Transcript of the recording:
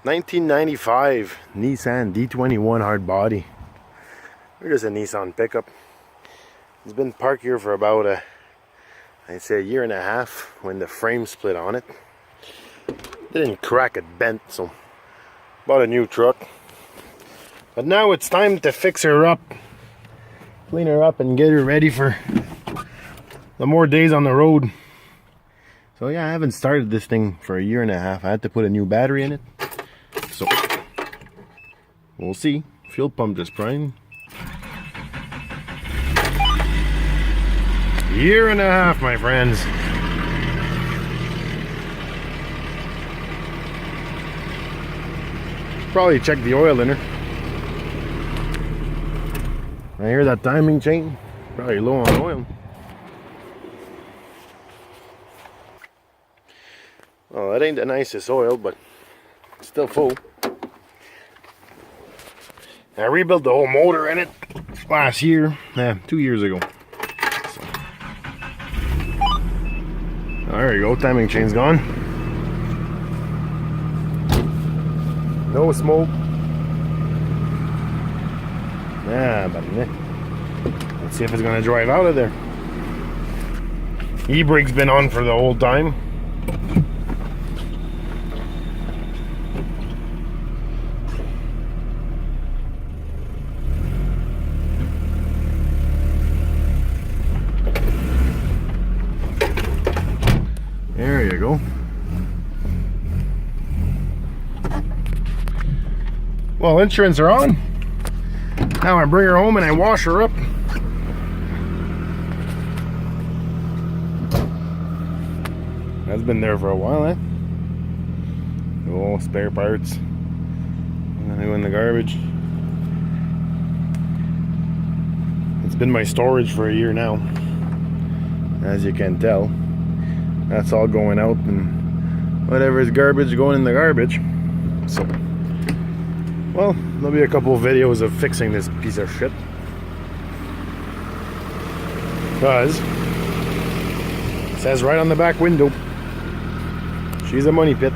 1995 Nissan D21 hard body. Here's a Nissan pickup. It's been parked here for about I'd say a year and a half when the frame split on it. It didn't crack, it bent, so bought a new truck. But now it's time to fix her up, clean her up, and get her ready for the more days on the road. So yeah, I haven't started this thing for a year and a half. I had to put a new battery in it. So we'll see. Fuel pump just primed. Year and a half, my friends. Probably check the oil in her. I hear that timing chain. Probably low on oil. Well, that ain't the nicest oil, but it's still full. I rebuilt the whole motor in it last year. 2 years ago. So. Oh, there you go, timing chain's gone. No smoke. Yeah, but let's see if it's gonna drive out of there. E-brake's been on for the whole time. There you go. Well, insurance are on. Now I bring her home and I wash her up. That's been there for a while, eh? Oh, spare parts. I'm gonna go in the garbage. It's been my storage for a year now, as you can tell. That's all going out, and whatever is garbage going in the garbage. So, well, there'll be a couple of videos of fixing this piece of shit. Because it says right on the back window, she's a money pit.